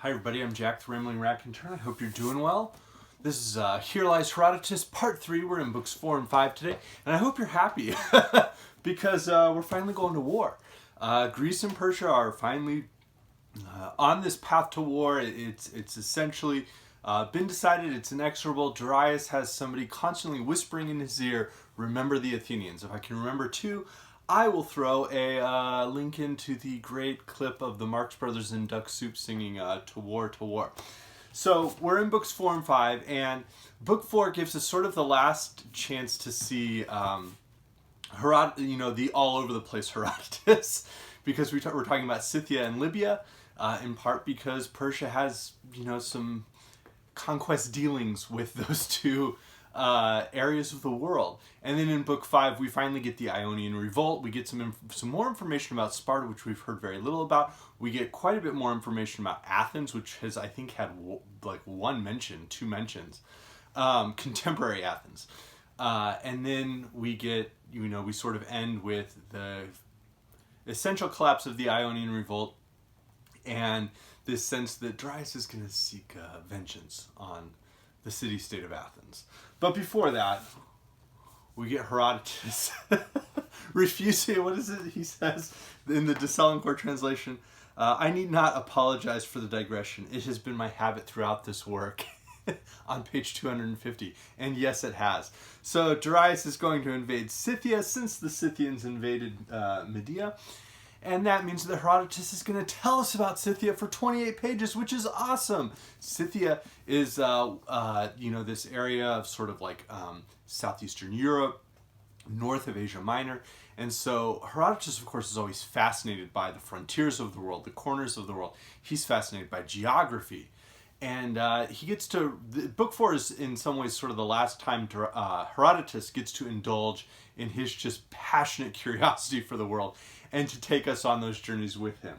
Hi everybody, I'm Jack the Rambling Raconteur. I hope you're doing well. This is Here Lies Herodotus Part 3. We're in books 4 and 5 today, and I hope you're happy because we're finally going to war. Greece and Persia are finally on this path to war. It's essentially been decided, it's inexorable. Darius has somebody constantly whispering in his ear, remember the Athenians. If I can remember two, I will throw a link into the great clip of the Marx Brothers in Duck Soup singing To War, To War. So we're in books 4 and 5, and book 4 gives us sort of the last chance to see the all over the place Herodotus, because we're talking about Scythia and Libya, in part because Persia has some conquest dealings with those two areas of the world. And then in book 5 we finally get the Ionian Revolt. We get some more information about Sparta, which we've heard very little about. We get quite a bit more information about Athens, which has I think had like two mentions, contemporary Athens. And then we get, we sort of end with the essential collapse of the Ionian Revolt and this sense that Darius is going to seek vengeance on the city-state of Athens. But before that, we get Herodotus refusing, what is it he says in the De Selincourt translation? I need not apologize for the digression. It has been my habit throughout this work on page 250. And yes, it has. So Darius is going to invade Scythia since the Scythians invaded Medea. And that means that Herodotus is going to tell us about Scythia for 28 pages, which is awesome. Scythia is, this area of sort of like southeastern Europe, north of Asia Minor. And so Herodotus, of course, is always fascinated by the frontiers of the world, the corners of the world. He's fascinated by geography. And he gets to, book 4 is in some ways sort of the last time Herodotus gets to indulge in his just passionate curiosity for the world and to take us on those journeys with him.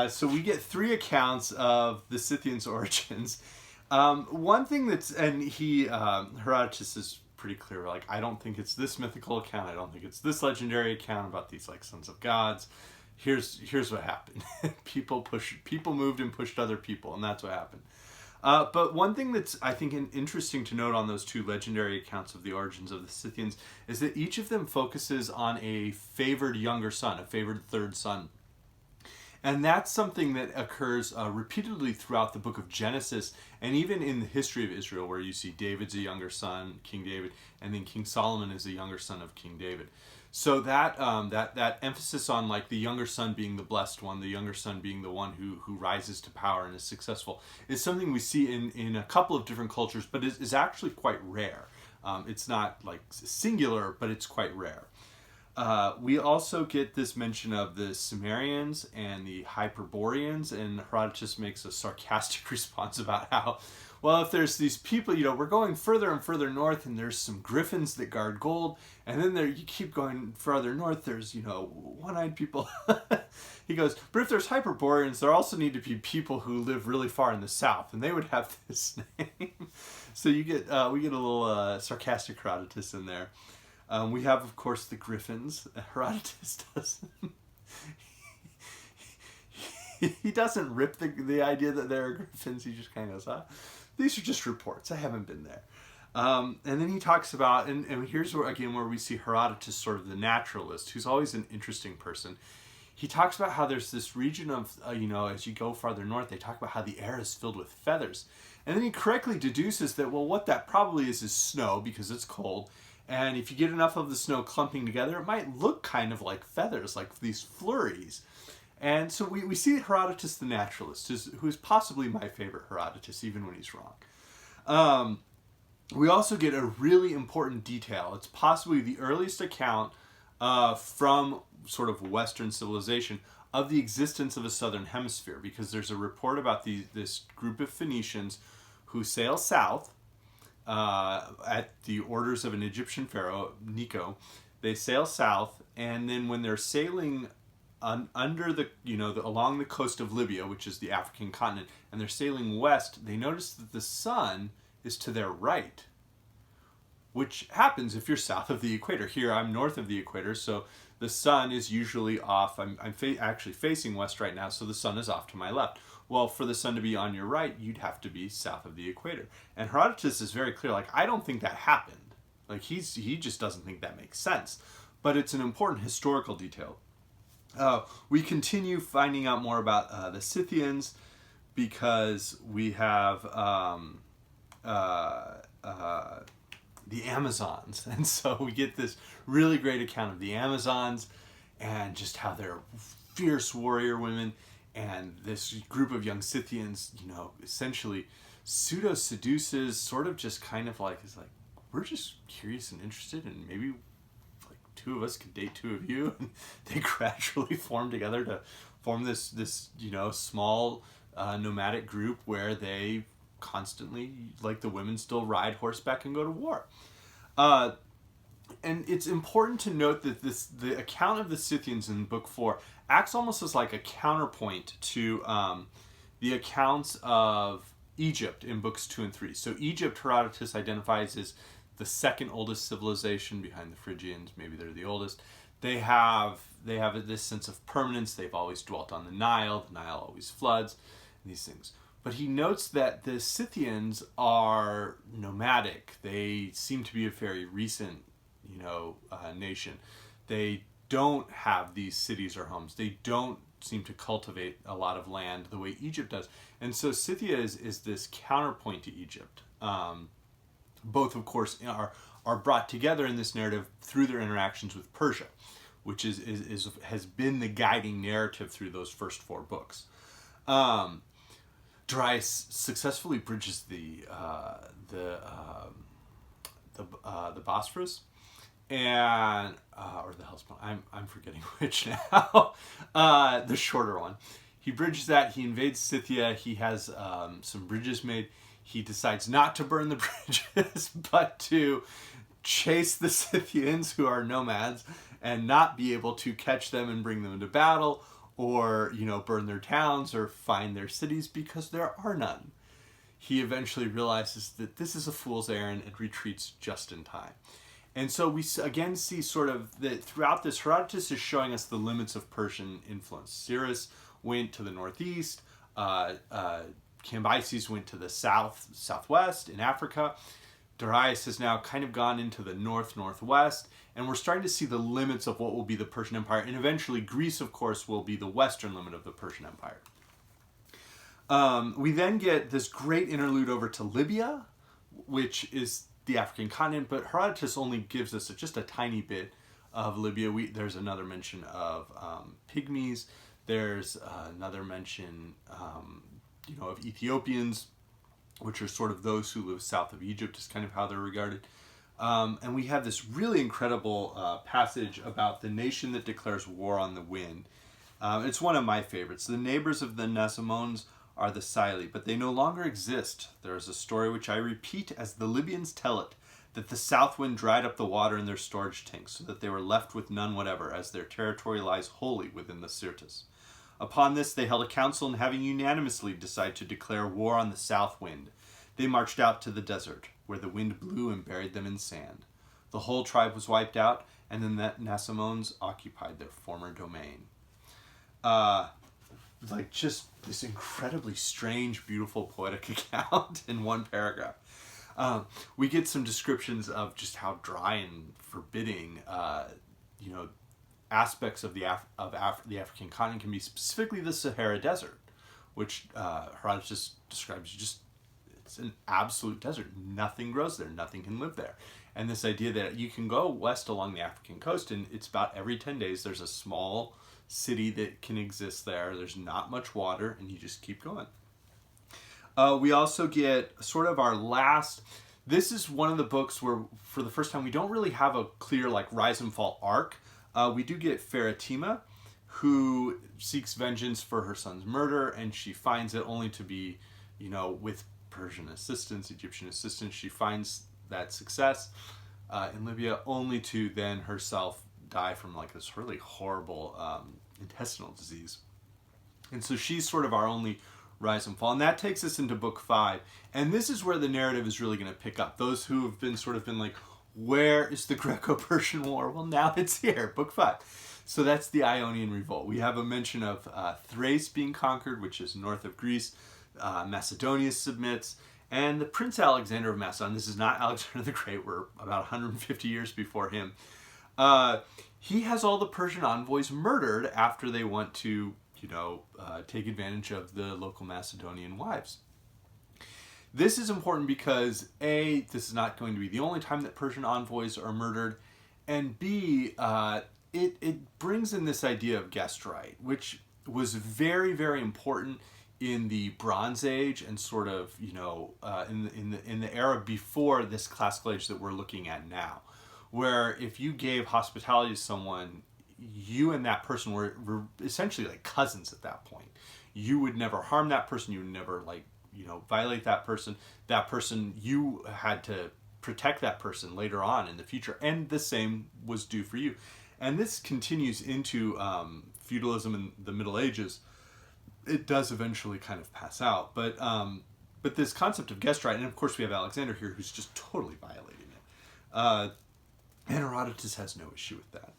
So we get 3 accounts of the Scythians' origins. One thing Herodotus is pretty clear, like, I don't think it's this mythical account, I don't think it's this legendary account about these like sons of gods. Here's what happened. People moved and pushed other people, and that's what happened. But one thing that's, I think, interesting to note on those 2 legendary accounts of the origins of the Scythians is that each of them focuses on a favored younger son, a favored third son. And that's something that occurs repeatedly throughout the book of Genesis, and even in the history of Israel, where you see David's a younger son, King David, and then King Solomon is a younger son of King David. So that emphasis on like the younger son being the blessed one, the younger son being the one who rises to power and is successful, is something we see in a couple of different cultures, but is actually quite rare. It's not like singular, but it's quite rare. We also get this mention of the Cimmerians and the Hyperboreans, and Herodotus makes a sarcastic response about how, well, if there's these people, we're going further and further north, and there's some griffins that guard gold, and then you keep going further north, there's, one-eyed people. He goes, but if there's Hyperboreans, there also need to be people who live really far in the south, and they would have this name. So we get a little sarcastic Herodotus in there. We have, of course, the griffins. Herodotus doesn't. He doesn't rip the idea that there are griffins. He just kind of goes, these are just reports. I haven't been there. And then he talks about, and here's where we see Herodotus, sort of the naturalist, who's always an interesting person. He talks about how there's this region of, as you go farther north, they talk about how the air is filled with feathers. And then he correctly deduces that, well, what that probably is snow, because it's cold. And if you get enough of the snow clumping together, it might look kind of like feathers, like these flurries. And so we see Herodotus the naturalist, who is possibly my favorite Herodotus, even when he's wrong. We also get a really important detail. It's possibly the earliest account from sort of Western civilization of the existence of a southern hemisphere, because there's a report about this group of Phoenicians who sail south at the orders of an Egyptian pharaoh, Necho. They sail south, and then when they're sailing under along the coast of Libya, which is the African continent, and they're sailing west, they notice that the sun is to their right, which happens if you're south of the equator. Here I'm north of the equator, so the sun is usually off. I'm actually facing west right now, so the sun is off to my left. well, for the sun to be on your right, you'd have to be south of the equator. And Herodotus is very clear, like, I don't think that happened. Like, he just doesn't think that makes sense. But it's an important historical detail. We continue finding out more about the Scythians because we have the Amazons. And so we get this really great account of the Amazons and just how they're fierce warrior women. And this group of young Scythians, essentially pseudo-seduces, sort of just kind of like, is like, we're just curious and interested, and maybe like two of us could date two of you. And they gradually form together to form this small nomadic group where they constantly, like the women, still ride horseback and go to war. And it's important to note that the account of the Scythians in Book 4 acts almost as like a counterpoint to the accounts of Egypt in Books 2 and 3. So Egypt, Herodotus identifies as the second oldest civilization behind the Phrygians. Maybe they're the oldest. They have this sense of permanence. They've always dwelt on the Nile. The Nile always floods, and these things. But he notes that the Scythians are nomadic. They seem to be a very recent, nation. They don't have these cities or homes. They don't seem to cultivate a lot of land the way Egypt does. And so Scythia is this counterpoint to Egypt. Both, of course, are brought together in this narrative through their interactions with Persia, which has been the guiding narrative through those first 4 books. Darius successfully bridges the Bosphorus, and or the Hellespont. I'm forgetting which now. The shorter one. He bridges that. He invades Scythia. He has some bridges made. He decides not to burn the bridges, but to chase the Scythians, who are nomads, and not be able to catch them and bring them into battle, or burn their towns or find their cities, because there are none. He eventually realizes that this is a fool's errand and retreats just in time. And so we again see sort of that throughout this, Herodotus is showing us the limits of Persian influence. Cyrus went to the northeast, Cambyses went to the southwest in Africa. Darius has now kind of gone into the northwest, and we're starting to see the limits of what will be the Persian Empire. And eventually Greece, of course, will be the western limit of the Persian Empire. We then get this great interlude over to Libya, which is the African continent, but Herodotus only gives us just a tiny bit of Libya. There's another mention of pygmies. There's another mention of Ethiopians, which are sort of those who live south of Egypt, is kind of how they're regarded. And we have this really incredible passage about the nation that declares war on the wind. It's one of my favorites. The neighbors of the Nasamones are the Psylli, but they no longer exist. There is a story which I repeat as the Libyans tell it, that the south wind dried up the water in their storage tanks, so that they were left with none whatever, as their territory lies wholly within the Syrtis. Upon this they held a council, and having unanimously decided to declare war on the south wind, they marched out to the desert, where the wind blew and buried them in sand. The whole tribe was wiped out, and the Nasamones occupied their former domain. Like just this incredibly strange, beautiful, poetic account in one paragraph. We get some descriptions of just how dry and forbidding, aspects of the African continent can be, specifically the Sahara Desert, which Herodotus describes it's an absolute desert. Nothing grows there. Nothing can live there. And this idea that you can go west along the African coast, and it's about every 10 days there's a small city that can exist there. There's not much water, and you just keep going. We also get sort of our last... This is one of the books where, for the first time, we don't really have a clear rise and fall arc. We do get Pheretima, who seeks vengeance for her son's murder, and she finds it only to be, with Persian assistance, Egyptian assistance, she finds that success in Libya, only to then herself die from this really horrible intestinal disease. And so she's sort of our only rise and fall. And that takes us into book 5. And this is where the narrative is really going to pick up. Those who have been like, where is the Greco-Persian War? Well, now it's here, book 5. So that's the Ionian Revolt. We have a mention of Thrace being conquered, which is north of Greece. Macedonia submits. And the Prince Alexander of Macedon, this is not Alexander the Great, we're about 150 years before him. He has all the Persian envoys murdered after they want to, take advantage of the local Macedonian wives. This is important because A, this is not going to be the only time that Persian envoys are murdered, and B, it brings in this idea of guest right, which was very, very important in the Bronze Age and sort of, in the era before this classical age that we're looking at now, where if you gave hospitality to someone, you and that person were essentially like cousins at that point. You would never harm that person. You would never violate that person. That person, you had to protect that person later on in the future, and the same was due for you. And this continues into feudalism in the Middle Ages. It does eventually kind of pass out, but this concept of guest right, and of course we have Alexander here who's just totally violating it. And Herodotus has no issue with that.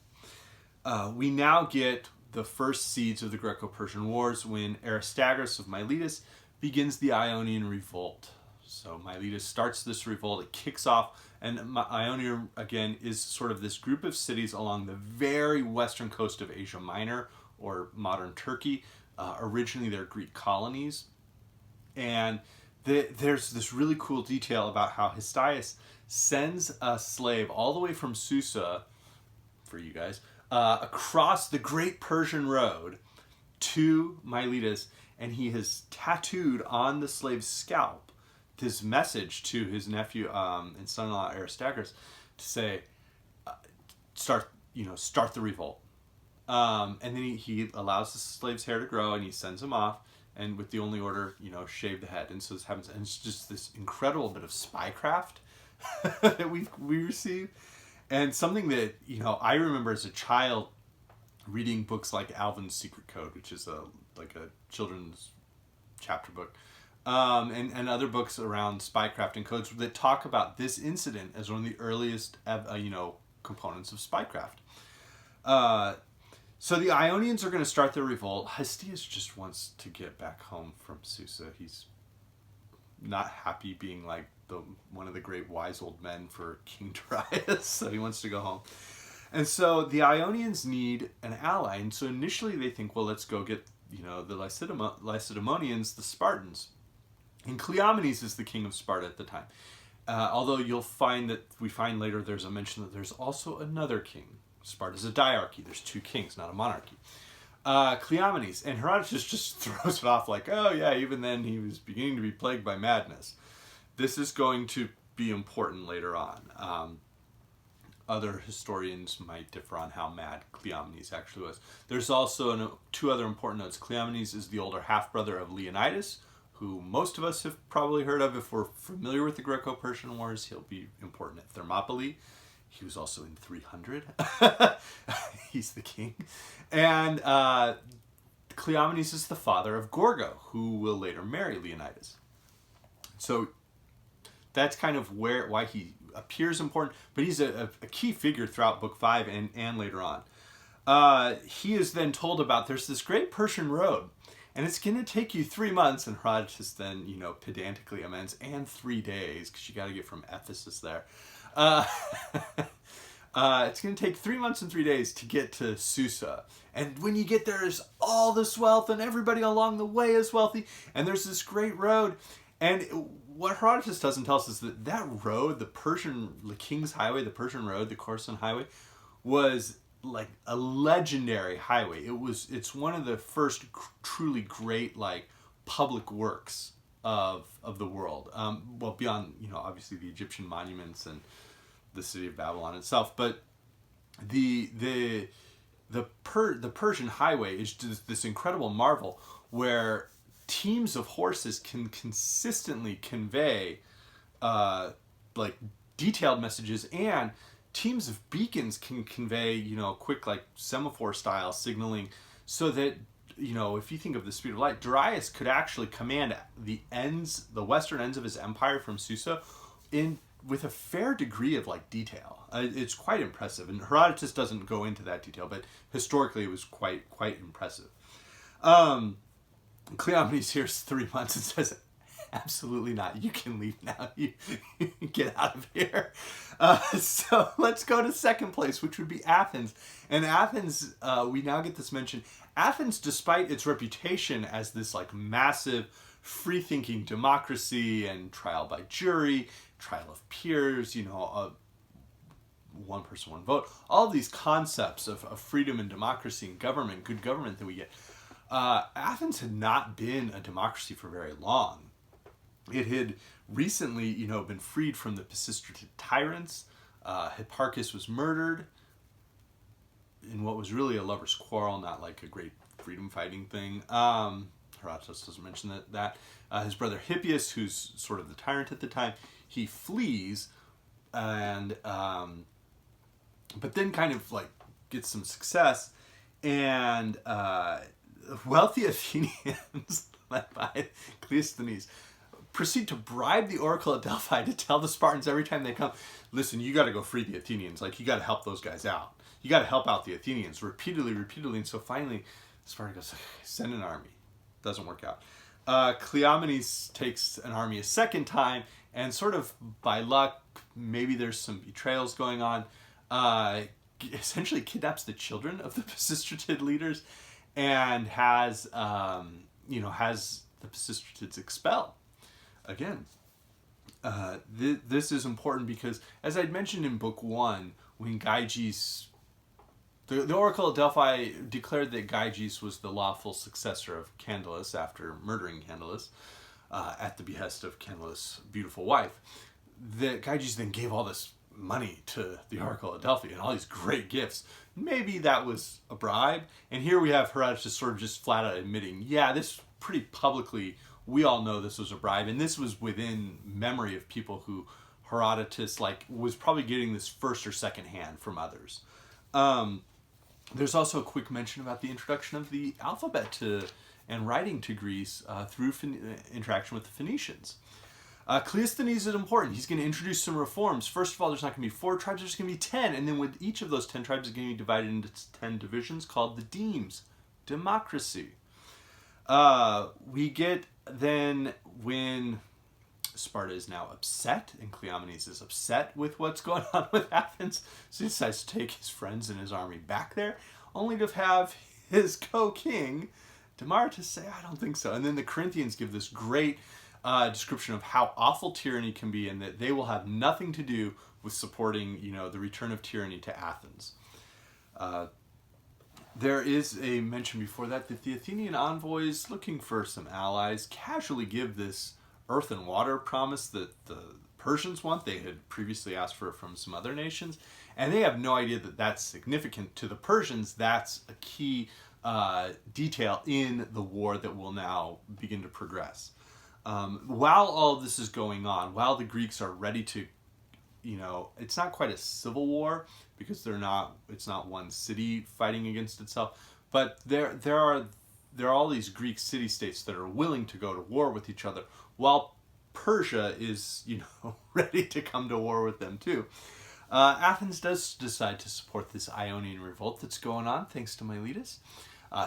We now get the first seeds of the Greco-Persian Wars when Aristagoras of Miletus begins the Ionian Revolt. So Miletus starts this revolt, it kicks off, and Ionia, again, is sort of this group of cities along the very western coast of Asia Minor, or modern Turkey. Originally, they're Greek colonies. And there's this really cool detail about how Histiaeus sends a slave all the way from Susa, for you guys, across the Great Persian Road to Miletus, and he has tattooed on the slave's scalp this message to his nephew and son-in-law Aristagoras to say, start the revolt. And then he allows the slave's hair to grow, and he sends him off, and with the only order, shave the head. And so this happens, and it's just this incredible bit of spycraft that we receive, and something that I remember as a child reading books like Alvin's Secret Code, which is a children's chapter book, and other books around spycraft and codes that talk about this incident as one of the earliest components of spycraft. So the Ionians are going to start their revolt. Histiaeus just wants to get back home from Susa. He's not happy being like one of the great wise old men for King Darius, so he wants to go home. And so the Ionians need an ally, and so initially they think, well, let's go get the Lacedaemonians, the Spartans. And Cleomenes is the king of Sparta at the time. Although you'll find that we find later there's a mention that there's also another king. Sparta's a diarchy. There's two kings, not a monarchy. Cleomenes, and Herodotus just throws it off like, oh yeah, even then he was beginning to be plagued by madness. This is going to be important later on. Other historians might differ on how mad Cleomenes actually was. There's also two other important notes. Cleomenes is the older half-brother of Leonidas, who most of us have probably heard of. If we're familiar with the Greco-Persian Wars, he'll be important at Thermopylae. He was also in 300. He's the king. And Cleomenes is the father of Gorgo, who will later marry Leonidas. So that's kind of why he appears important, but he's a key figure throughout Book 5 and later on. He is then told about there's this great Persian road, and it's going to take you 3 months, and Herodotus then, pedantically amends, and 3 days, because you got to get from Ephesus there. It's going to take 3 months and 3 days to get to Susa. And when you get there, there's all this wealth, and everybody along the way is wealthy, and there's this great road. And what Herodotus doesn't tell us is that road, the King's Highway, the Persian Road, the Khorasan Highway, was like a legendary highway. It's one of the first truly great public works of the world. Well, beyond obviously the Egyptian monuments and the city of Babylon itself, but the Persian Highway is just this incredible marvel where teams of horses can consistently convey detailed messages, and teams of beacons can convey quick semaphore style signaling, so that if you think of the speed of light, Darius could actually command the western ends of his empire from Susa in with a fair degree of like detail. It's quite impressive, and Herodotus doesn't go into that detail, but historically it was quite impressive. Cleomenes hears 3 months and says, absolutely not. You can leave now. You get out of here. So let's go to second place, which would be Athens. And Athens, we now get this mention. Athens, despite its reputation as this like massive, free-thinking democracy and trial by jury, trial of peers, one person, one vote, all these concepts of freedom and democracy and government, good government that we get. Athens had not been a democracy for very long. It had recently, been freed from the Pisistratid tyrants. Hipparchus was murdered in what was really a lover's quarrel, not like a great freedom-fighting thing. Herodotus doesn't mention that. His brother Hippias, who's sort of the tyrant at the time, he flees, and but then kind of like gets some success, and wealthy Athenians, led by Cleisthenes, proceed to bribe the oracle at Delphi to tell the Spartans every time they come, listen, you got to go free the Athenians. Like, you got to help those guys out. You got to help out the Athenians repeatedly. And so finally, Sparta goes, send an army. Doesn't work out. Cleomenes takes an army a second time, and sort of by luck, maybe there's some betrayals going on, essentially kidnaps the children of the Pisistratid leaders and has the Pisistratids expelled. Again, this is important because, as I'd mentioned in Book 1, when Gyges, the Oracle of Delphi declared that Gyges was the lawful successor of Candidus after murdering Candidus at the behest of Candidus' beautiful wife, that Gyges then gave all this money to the Oracle of Delphi and all these great gifts. Maybe that was a bribe. And here we have Herodotus sort of just flat out admitting, yeah, this pretty publicly, we all know this was a bribe, and this was within memory of people who Herodotus was probably getting this first or second hand from others. There's also a quick mention about the introduction of the alphabet and writing to Greece through interaction with the Phoenicians. Cleisthenes is important. He's going to introduce some reforms. First of all, there's not going to be 4 tribes, there's going to be 10, and then with each of those 10 tribes is going to be divided into 10 divisions called the demes, democracy. We get then when Sparta is now upset, and Cleomenes is upset with what's going on with Athens, so he decides to take his friends and his army back there, only to have his co-king, Demaratus, say, I don't think so. And then the Corinthians give this great description of how awful tyranny can be, and that they will have nothing to do with supporting, the return of tyranny to Athens. There is a mention before that the Athenian envoys, looking for some allies, casually give this earth and water promise that the Persians want. They had previously asked for it from some other nations, and they have no idea that that's significant. To the Persians, that's a key detail in the war that will now begin to progress. While all of this is going on, while the Greeks are ready to, it's not quite a civil war because it's not one city fighting against itself, but there are all these Greek city-states that are willing to go to war with each other, while Persia is, ready to come to war with them too. Athens does decide to support this Ionian Revolt that's going on, thanks to Miletus.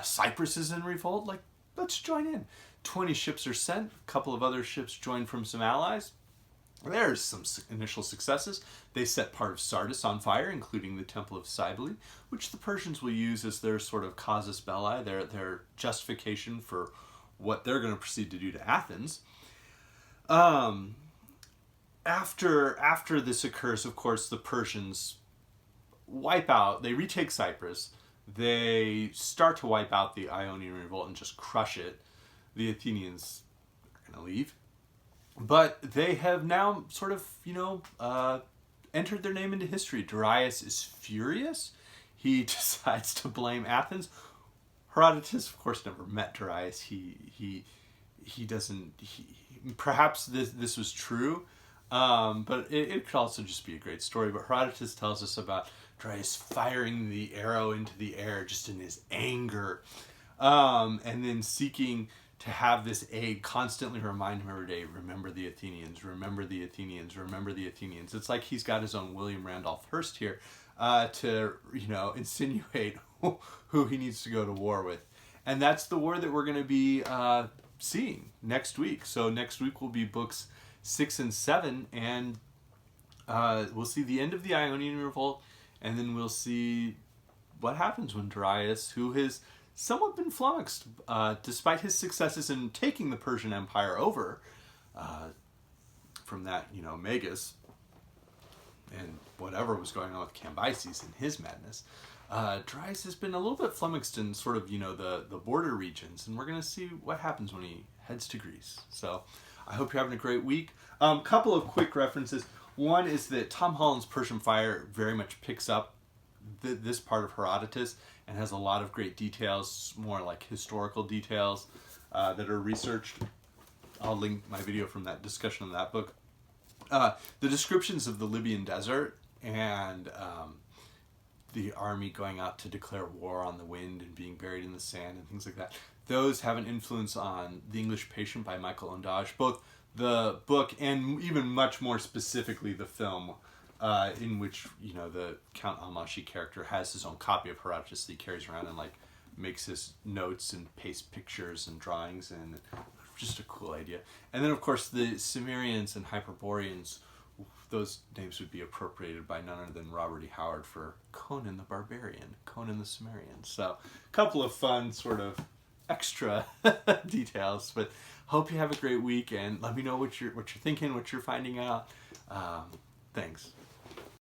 Cyprus is in revolt, let's join in. 20 ships are sent, a couple of other ships join from some allies. There's some initial successes. They set part of Sardis on fire, including the Temple of Cybele, which the Persians will use as their sort of casus belli, their justification for what they're going to proceed to do to Athens. After this occurs, of course, the Persians wipe out, they retake Cyprus, they start to wipe out the Ionian Revolt and just crush it. The Athenians are going to leave. But they have now sort of, entered their name into history. Darius is furious. He decides to blame Athens. Herodotus, of course, never met Darius. He doesn't... perhaps this was true, but it could also just be a great story. But Herodotus tells us about Darius firing the arrow into the air just in his anger, and then seeking to have this aide constantly remind him every day, remember the Athenians, remember the Athenians, remember the Athenians. It's like he's got his own William Randolph Hearst here to, insinuate who he needs to go to war with. And that's the war that we're going to be seeing next week. So next week will be books 6 and 7, and we'll see the end of the Ionian Revolt, and then we'll see what happens when Darius, who has somewhat been flummoxed, despite his successes in taking the Persian Empire over from that, Magus, and whatever was going on with Cambyses and his madness. Darius has been a little bit flummoxed in sort of, the border regions, and we're going to see what happens when he heads to Greece. So I hope you're having a great week. Couple of quick references. One is that Tom Holland's Persian Fire very much picks up this part of Herodotus and has a lot of great details, more like historical details that are researched. I'll link my video from that discussion of that book. The descriptions of the Libyan desert and the army going out to declare war on the wind and being buried in the sand and things like that, those have an influence on The English Patient by Michael Ondaatje, both the book and even much more specifically the film, in which the Count Almashi character has his own copy of Herodotus that he carries around and makes his notes and pastes pictures and drawings, and just a cool idea. And then of course the Cimmerians and Hyperboreans, those names would be appropriated by none other than Robert E. Howard for Conan the Barbarian, Conan the Cimmerian. So a couple of fun sort of extra details, but hope you have a great week, and let me know what you're thinking, what you're finding out. Thanks.